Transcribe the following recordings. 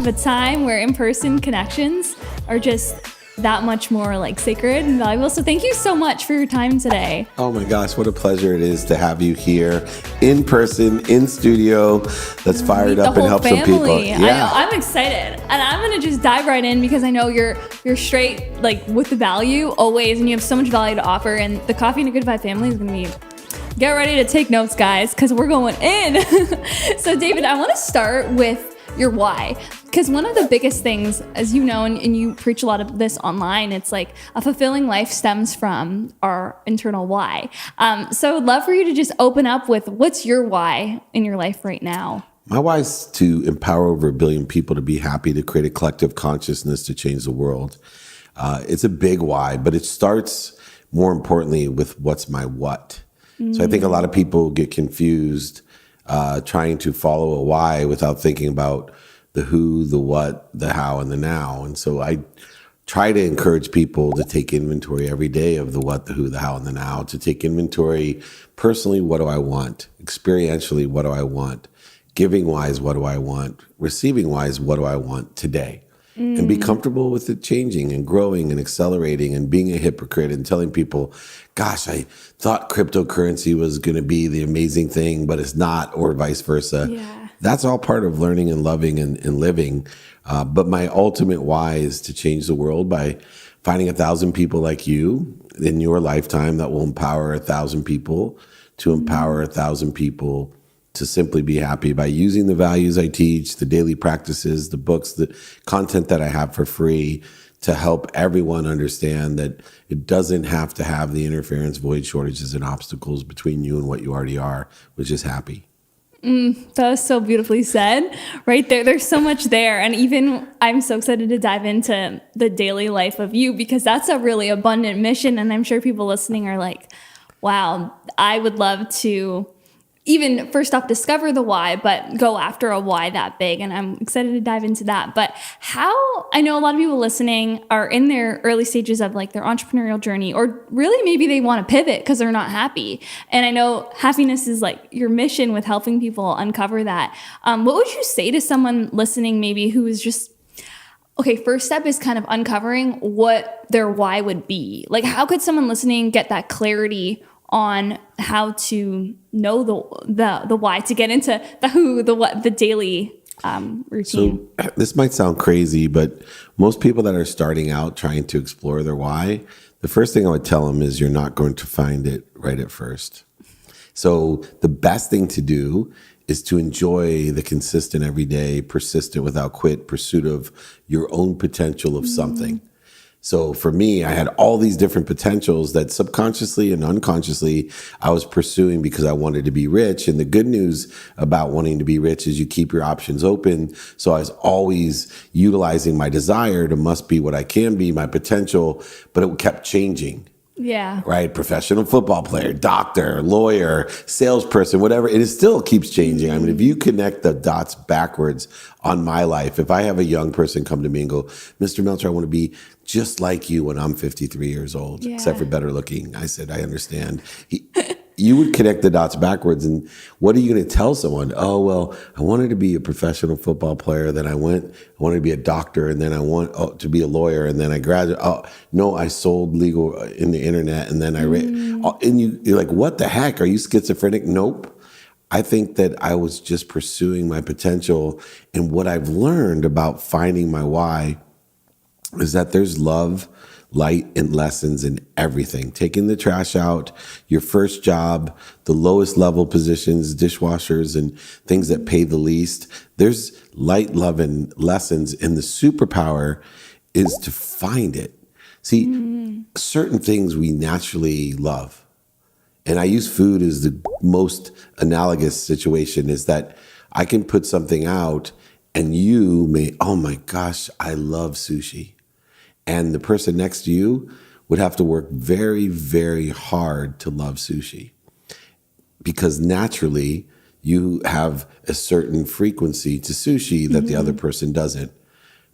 of a time where in-person connections are just that much more like sacred and valuable. So thank you so much for your time today. Oh my gosh, what a pleasure it is to have you here in person, in studio. That's fired up and help some people. Yeah. I know, I'm excited. And I'm going to just dive right in because I know you're straight like with the value always, and you have so much value to offer. And the Coffee and a Good Vibe family is going to be, get ready to take notes, guys, because we're going in. So David, I want to start with your why, because one of the biggest things, as you know, and you preach a lot of this online, it's like a fulfilling life stems from our internal why. So I'd love for you to just open up with what's your why in your life right now. My why is to empower over 1 billion people to be happy, to create a collective consciousness to change the world. It's a big why, but it starts more importantly with what's my what. So I think a lot of people get confused trying to follow a why without thinking about the who, the what, the how, and the now. And so I try to encourage people to take inventory every day of the what, the who, the how, and the now, to take inventory personally, what do I want? Experientially, what do I want? Giving wise, what do I want? Receiving wise, what do I want today? And be comfortable with it changing and growing and accelerating, and being a hypocrite and telling people, gosh, I thought cryptocurrency was going to be the amazing thing, but it's not, or vice versa. Yeah. That's all part of learning and loving and living. But my ultimate why is to change the world by finding 1,000 people like you in your lifetime that will empower 1,000 people to empower 1,000 people to simply be happy by using the values I teach, the daily practices, the books, the content that I have for free, to help everyone understand that it doesn't have to have the interference, void, shortages, and obstacles between you and what you already are, which is happy. That was so beautifully said right there. There's so much there. And even I'm so excited to dive into the daily life of you, because that's a really abundant mission. And I'm sure people listening are like, wow, I would love to even first off discover the why, but go after a why that big. And I'm excited to dive into that. But how, I know a lot of people listening are in their early stages of like their entrepreneurial journey, or really maybe they want to pivot because they're not happy. And I know happiness is like your mission with helping people uncover that. What would you say to someone listening maybe who is just, okay, first step is kind of uncovering what their why would be. Like, how could someone listening get that clarity on how to know the why, to get into the who, the what, the daily routine? So this might sound crazy, but most people that are starting out trying to explore their why, the first thing I would tell them is you're not going to find it right at first. So the best thing to do is to enjoy the consistent, everyday, persistent, without quit pursuit of your own potential of something. So for me, I had all these different potentials that subconsciously and unconsciously I was pursuing because I wanted to be rich. And the good news about wanting to be rich is you keep your options open. So I was always utilizing my desire to must be what I can be, my potential, but it kept changing. Yeah. Right? Professional football player, doctor, lawyer, salesperson, whatever. It still keeps changing. I mean, if you connect the dots backwards on my life, if I have a young person come to me and go, Mr. Meltzer, I want to be just like you when I'm 53 years old, except for better looking. I said, I understand. You would connect the dots backwards. And what are you going to tell someone? Oh, well, I wanted to be a professional football player. Then I wanted to be a doctor. And then I want to be a lawyer. And then I graduated. Oh, no, I sold legal in the internet. And then I read. And you're like, what the heck? Are you schizophrenic? Nope. I think that I was just pursuing my potential. And what I've learned about finding my why is that there's love, light, and lessons in everything. Taking the trash out, your first job, the lowest level positions, dishwashers, and things that pay the least. There's light, love, and lessons, and the superpower is to find it. See, certain things we naturally love. And I use food as the most analogous situation, is that I can put something out and you may, oh my gosh, I love sushi. And the person next to you would have to work very, very hard to love sushi, because naturally you have a certain frequency to sushi that the other person doesn't.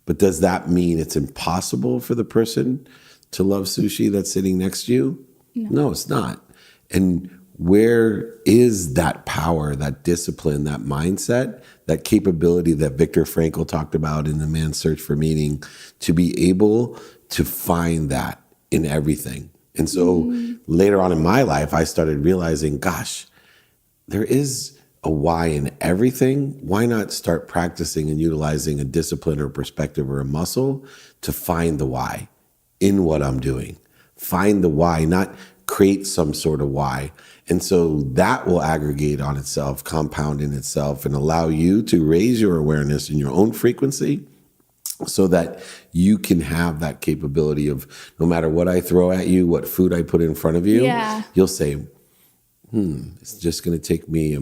But does that mean it's impossible for the person to love sushi that's sitting next to you? No, it's not. And where is that power, that discipline, that mindset, that capability that Viktor Frankl talked about in The Man's Search for Meaning, to be able to find that in everything. And so later on in my life, I started realizing, gosh, there is a why in everything. Why not start practicing and utilizing a discipline or perspective or a muscle to find the why in what I'm doing? Find the why, not create some sort of why. And so that will aggregate on itself, compound in itself, and allow you to raise your awareness in your own frequency so that you can have that capability of, no matter what I throw at you, what food I put in front of you, you'll say, it's just going to take me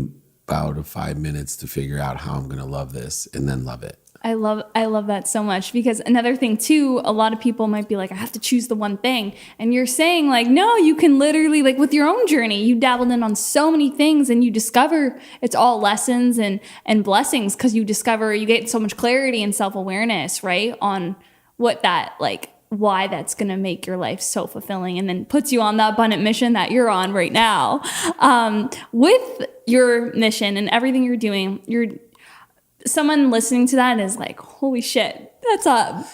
about 5 minutes to figure out how I'm going to love this, and then love it. I love that so much, because another thing too, a lot of people might be like, I have to choose the one thing. And you're saying like, no, you can literally, like with your own journey, you dabbled in on so many things and you discover it's all lessons and blessings, because you get so much clarity and self-awareness, right? On what that, like, why that's going to make your life so fulfilling, and then puts you on the abundant mission that you're on right now. With your mission and everything you're doing, someone listening to that is like, holy shit, that's a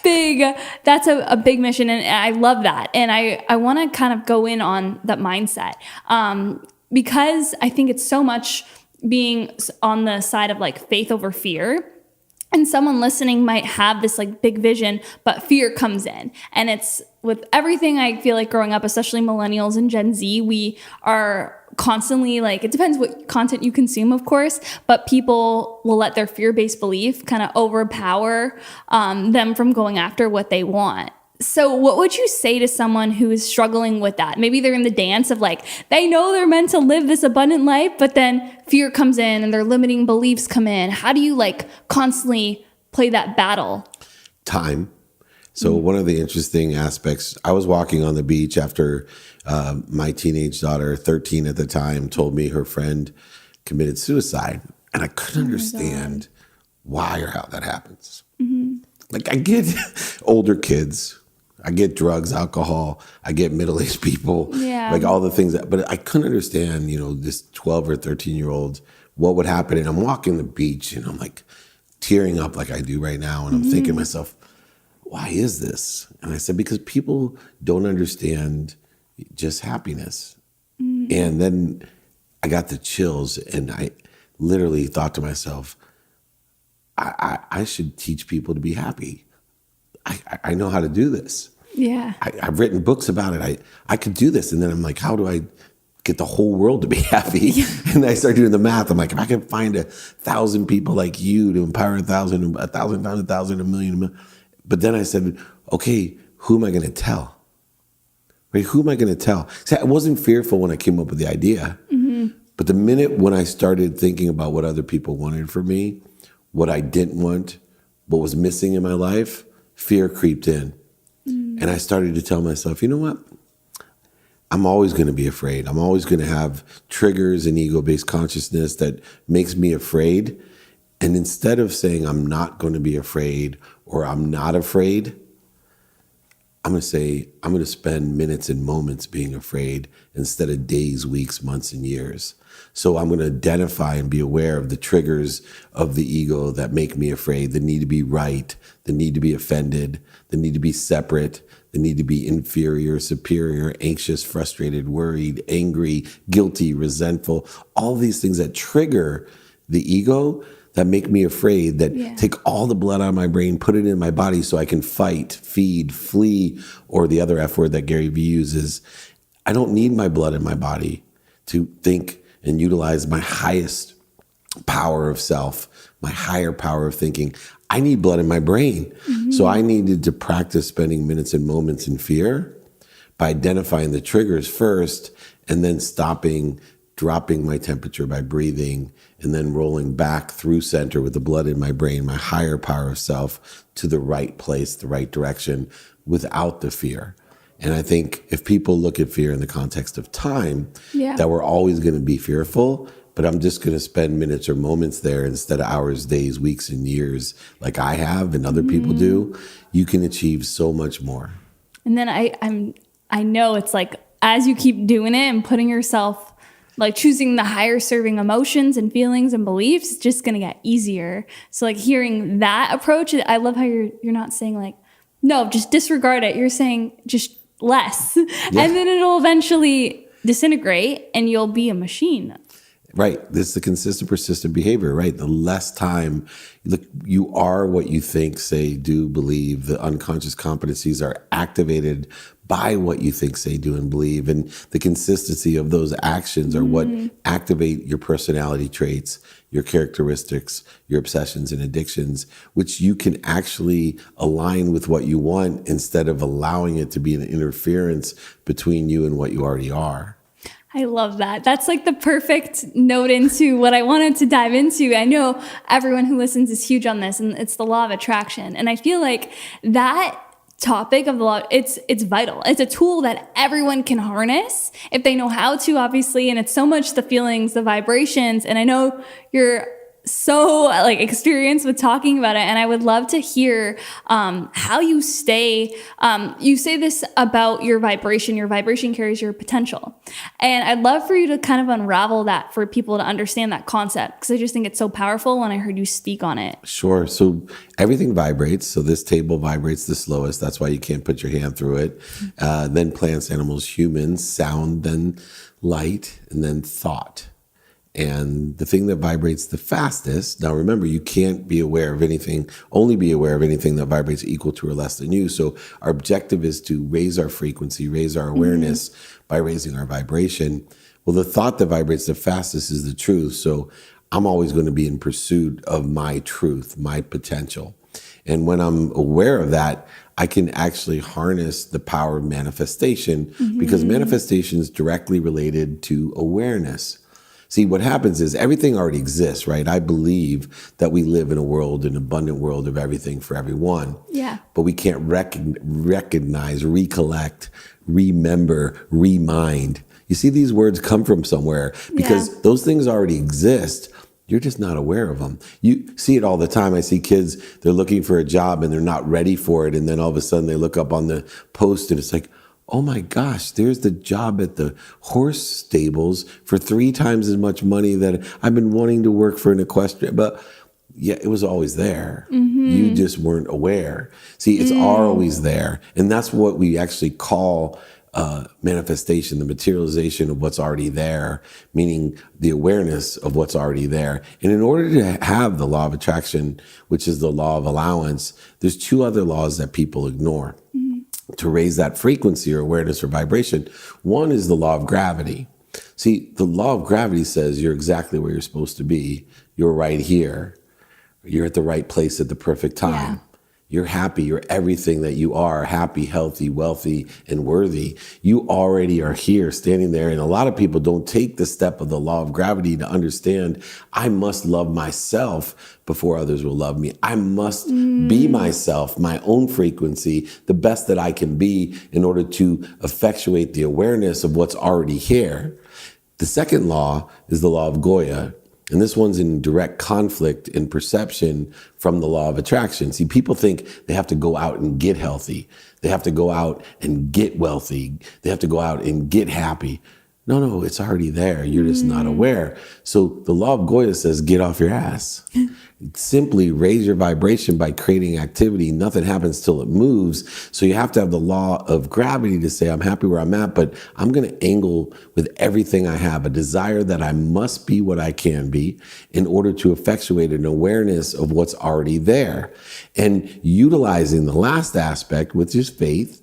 big mission. And I love that. And I want to kind of go in on that mindset, because I think it's so much being on the side of like faith over fear. And someone listening might have this like big vision, but fear comes in. And it's with everything, I feel like growing up, especially millennials and Gen Z, we are constantly like, it depends what content you consume, of course, but people will let their fear-based belief kind of overpower them from going after what they want. So what would you say to someone who is struggling with that? Maybe they're in the dance of like, they know they're meant to live this abundant life, but then fear comes in and their limiting beliefs come in. How do you like constantly play that battle? Time. So one of the interesting aspects, I was walking on the beach after my teenage daughter, 13 at the time, told me her friend committed suicide. And I couldn't understand why or how that happens. Like, I get older kids, I get drugs, alcohol, I get middle-aged people, like all the things but I couldn't understand, this 12 or 13-year-old, what would happen. And I'm walking the beach and I'm like tearing up like I do right now. And I'm thinking to myself, why is this? And I said, because people don't understand just happiness. And then I got the chills and I literally thought to myself, I should teach people to be happy. I know how to do this. Yeah. I've written books about it. I could do this. And then I'm like, how do I get the whole world to be happy? And I started doing the math. I'm like, if I can find 1,000 people like you to empower 1,000 times 1,000, a million. But then I said, okay, who am I going to tell? Right? Who am I going to tell? See, I wasn't fearful when I came up with the idea. But the minute when I started thinking about what other people wanted from me, what I didn't want, what was missing in my life, fear creeped in. And I started to tell myself, you know what? I'm always going to be afraid. I'm always going to have triggers and ego-based consciousness that makes me afraid. And instead of saying I'm not going to be afraid or I'm not afraid, I'm going to say I'm going to spend minutes and moments being afraid instead of days, weeks, months, and years. So I'm going to identify and be aware of the triggers of the ego that make me afraid, the need to be right, the need to be offended, the need to be separate, the need to be inferior, superior, anxious, frustrated, worried, angry, guilty, resentful, all these things that trigger the ego that make me afraid, that take all the blood out of my brain, put it in my body so I can fight, feed, flee, or the other F word that Gary Vee uses. I don't need my blood in my body to think and utilize my highest power of self, my higher power of thinking. I need blood in my brain. So I needed to practice spending minutes and moments in fear by identifying the triggers first and then stopping, dropping my temperature by breathing, and then rolling back through center with the blood in my brain, my higher power of self, to the right place, the right direction, without the fear. And I think if people look at fear in the context of time, that we're always going to be fearful, but I'm just going to spend minutes or moments there instead of hours, days, weeks, and years like I have and other people do, you can achieve so much more. And then I know it's like, as you keep doing it and putting yourself like choosing the higher serving emotions and feelings and beliefs, it's just going to get easier. So like hearing that approach, I love how you're not saying like, no, just disregard it. You're saying just less. Yeah. And then it'll eventually disintegrate and you'll be a machine. Right. This is the consistent, persistent behavior, right? The less time, look, you are what you think, say, do, believe. The unconscious competencies are activated by what you think, say, do, and believe. And the consistency of those actions are what activate your personality traits, your characteristics, your obsessions and addictions, which you can actually align with what you want instead of allowing it to be an interference between you and what you already are. I love that. That's like the perfect note into what I wanted to dive into. I know everyone who listens is huge on this, and it's the law of attraction. And I feel like that topic of the law, it's vital. It's a tool that everyone can harness if they know how to, obviously. And it's so much the feelings, the vibrations. And I know you're so like experienced with talking about it, and I would love to hear how you stay. You say this about your vibration. Your vibration carries your potential, and I'd love for you to kind of unravel that for people to understand that concept, because I just think it's so powerful when I heard you speak on it. Sure. So everything vibrates. So this table vibrates the slowest. That's why you can't put your hand through it. Then plants, animals, humans, sound, then light, and then thought. And the thing that vibrates the fastest, now remember, you can't be aware of anything, only be aware of anything that vibrates equal to or less than you. So our objective is to raise our frequency, raise our awareness by raising our vibration. Well, the thought that vibrates the fastest is the truth. So I'm always going to be in pursuit of my truth, my potential. And when I'm aware of that, I can actually harness the power of manifestation, because manifestation is directly related to awareness. See, what happens is everything already exists, right? I believe that we live in a world, an abundant world of everything for everyone. Yeah. But we can't recognize, recollect, remember, remind. You see, these words come from somewhere because those things already exist. You're just not aware of them. You see it all the time. I see kids, they're looking for a job and they're not ready for it. And then all of a sudden they look up on the post and it's like, oh my gosh, there's the job at the horse stables for 3 times as much money that I've been wanting to work for an equestrian. But yeah, it was always there. You just weren't aware. See, it's always there. And that's what we actually call manifestation, the materialization of what's already there, meaning the awareness of what's already there. And in order to have the law of attraction, which is the law of allowance, there's 2 other laws that people ignore to raise that frequency or awareness or vibration. One is the law of gravity. See, the law of gravity says you're exactly where you're supposed to be. You're right here. You're at the right place at the perfect time. Yeah. You're happy. You're everything that you are, happy, healthy, wealthy, and worthy. You already are here standing there. And a lot of people don't take the step of the law of gravity to understand I must love myself before others will love me. I must be myself, my own frequency, the best that I can be in order to effectuate the awareness of what's already here. The second law is the law of Goya. And this one's in direct conflict in perception from the law of attraction. See, people think they have to go out and get healthy. They have to go out and get wealthy. They have to go out and get happy. No, it's already there. You're just not aware. So the law of Goya says, get off your ass. Simply raise your vibration by creating activity. Nothing happens till it moves. So you have to have the law of gravity to say, I'm happy where I'm at, but I'm going to angle with everything I have, a desire that I must be what I can be in order to effectuate an awareness of what's already there. And utilizing the last aspect, which is faith.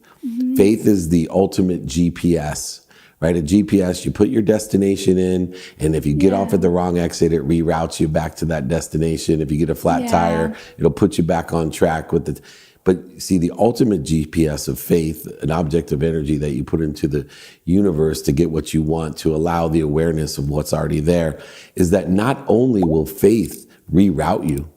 Faith is the ultimate GPS. Right? A GPS, you put your destination in, and if you get off at the wrong exit, it reroutes you back to that destination. If you get a flat tire, it'll put you back on track with the. But see, the ultimate GPS of faith, an object of energy that you put into the universe to get what you want, to allow the awareness of what's already there, is that not only will faith reroute you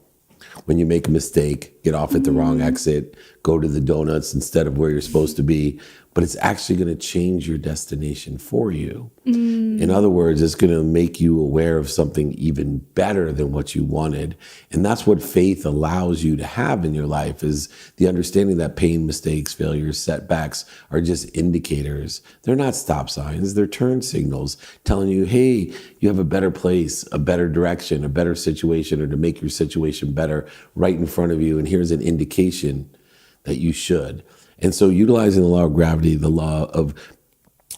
when you make a mistake, get off at the wrong exit, go to the donuts instead of where you're supposed to be, but it's actually going to change your destination for you. In other words, it's going to make you aware of something even better than what you wanted. And that's what faith allows you to have in your life, is the understanding that pain, mistakes, failures, setbacks are just indicators. They're not stop signs. They're turn signals telling you, hey, you have a better place, a better direction, a better situation, or to make your situation better right in front of you. And here's an indication that you should. And so utilizing the law of gravity, the law of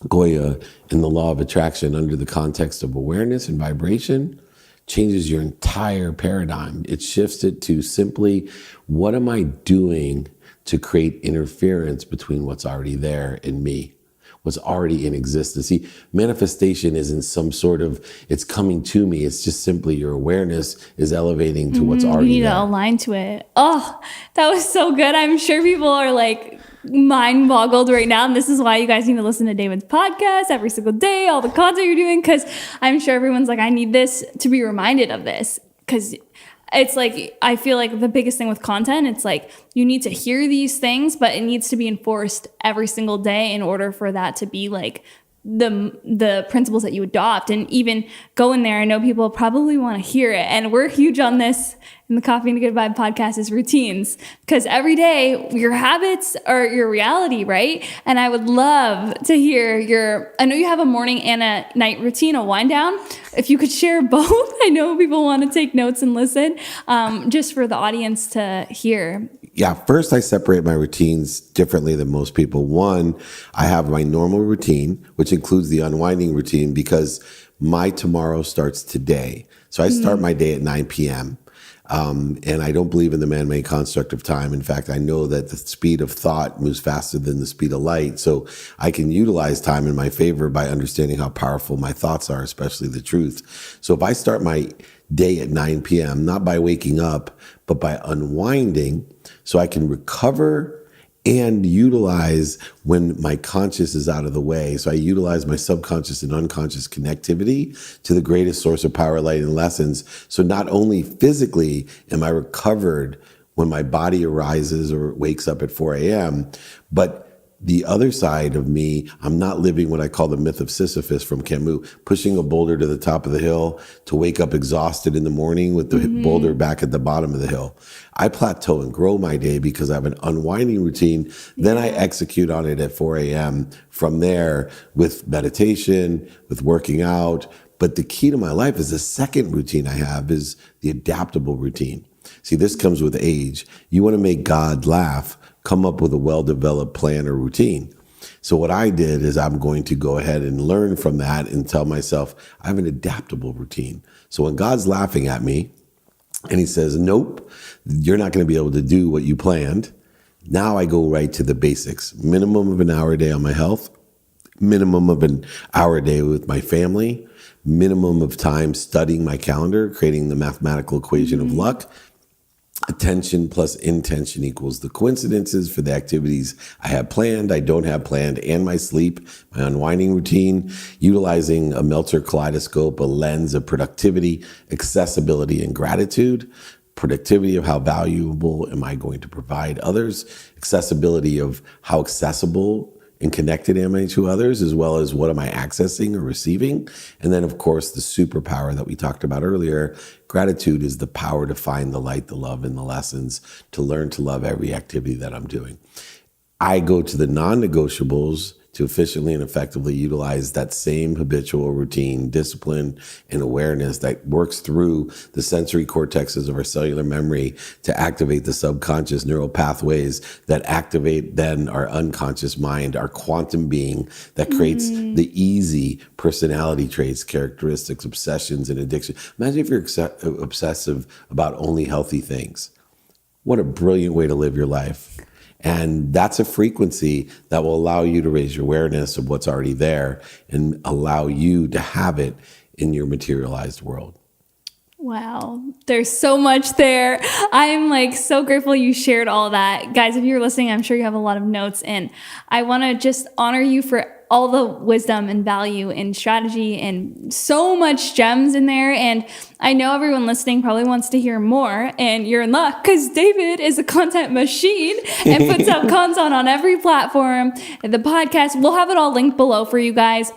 Goya, and the law of attraction under the context of awareness and vibration changes your entire paradigm. It shifts it to simply, what am I doing to create interference between what's already there and me, what's already in existence? See, manifestation isn't some sort of, it's coming to me. It's just simply your awareness is elevating to what's already You need there. to align to it. Oh, that was so good. I'm sure people are like mind boggled right now. And this is why you guys need to listen to David's podcast every single day, all the content you're doing, because I'm sure everyone's like, I need this to be reminded of this. Because it's like, I feel like the biggest thing with content, it's like you need to hear these things, but it needs to be enforced every single day in order for that to be like the principles that you adopt. And even go in there, I know people probably want to hear it. And we're huge on this in the Coffee and a Good Vibe podcast, is routines. Because every day, your habits are your reality, right? And I would love to hear I know you have a morning and a night routine, a wind down. If you could share both, I know people want to take notes and listen, just for the audience to hear. Yeah, first I separate my routines differently than most people. One, I have my normal routine, which includes the unwinding routine, because my tomorrow starts today. So I start my day at 9 p.m. And I don't believe in the man-made construct of time. In fact, I know that the speed of thought moves faster than the speed of light. So I can utilize time in my favor by understanding how powerful my thoughts are, especially the truth. So if I start my day at 9 p.m., not by waking up, but by unwinding, so I can recover and utilize when my conscious is out of the way. So I utilize my subconscious and unconscious connectivity to the greatest source of power, light, and lessons. So not only physically am I recovered when my body arises or wakes up at 4 a.m., but the other side of me, I'm not living what I call the myth of Sisyphus from Camus, pushing a boulder to the top of the hill to wake up exhausted in the morning with the boulder back at the bottom of the hill. I plateau and grow my day because I have an unwinding routine. Then I execute on it at 4 a.m. From there with meditation, with working out. But the key to my life is the second routine I have is the adaptable routine. See, this comes with age. You want to make God laugh, come up with a well-developed plan or routine. So what I did is I'm going to go ahead and learn from that and tell myself I have an adaptable routine. So when God's laughing at me and he says, nope, you're not going to be able to do what you planned, now I go right to the basics. Minimum of an hour a day on my health, minimum of an hour a day with my family, minimum of time studying my calendar, creating the mathematical equation of luck. Attention plus intention equals the coincidences for the activities I have planned, I don't have planned, and my sleep, my unwinding routine, utilizing a Meltzer kaleidoscope, a lens of productivity, accessibility, and gratitude. Productivity of how valuable am I going to provide others, accessibility of how accessible and connected am I to others, as well as what am I accessing or receiving? And then, of course, the superpower that we talked about earlier. Gratitude is the power to find the light, the love, and the lessons, to learn to love every activity that I'm doing. I go to the non-negotiables to efficiently and effectively utilize that same habitual routine, discipline, and awareness that works through the sensory cortexes of our cellular memory to activate the subconscious neural pathways that activate then our unconscious mind, our quantum being that creates the easy personality traits, characteristics, obsessions, and addiction. Imagine if you're obsessive about only healthy things. What a brilliant way to live your life. And that's a frequency that will allow you to raise your awareness of what's already there and allow you to have it in your materialized world. Wow. There's so much there. I'm like so grateful you shared all that. Guys, if you're listening, I'm sure you have a lot of notes, and I want to just honor you for all the wisdom and value and strategy and so much gems in there. And I know everyone listening probably wants to hear more, and you're in luck because David is a content machine and puts out content on every platform. The podcast, we'll have it all linked below for you guys.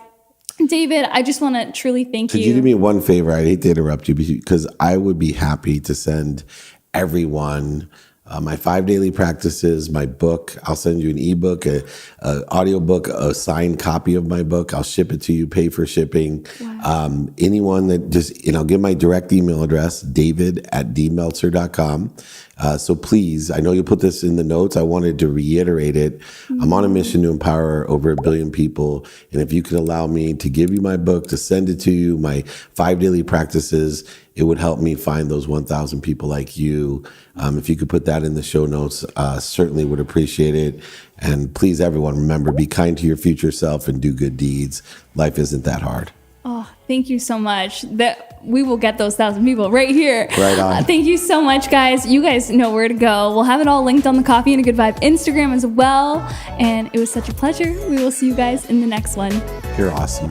David, I just want to truly thank you. Could you do me one favor? I'd hate to interrupt you because I would be happy to send everyone my 5 daily practices, my book. I'll send you an ebook, a audiobook, a signed copy of my book. I'll ship it to you, pay for shipping. Wow. Anyone that just, I'll give my direct email address, david@dmeltzer.com. So please, I know you'll put this in the notes. I wanted to reiterate it. I'm on a mission to empower over 1 billion people. And if you could allow me to give you my book, to send it to you, my 5 daily practices, it would help me find those 1,000 people like you. If you could put that in the show notes, certainly would appreciate it. And please, everyone, remember, be kind to your future self and do good deeds. Life isn't that hard. Oh, thank you so much. That we will get those 1,000 people right here. Right on. Thank you so much, guys. You guys know where to go. We'll have it all linked on the Coffee and a Good Vibe Instagram as well. And it was such a pleasure. We will see you guys in the next one. You're awesome.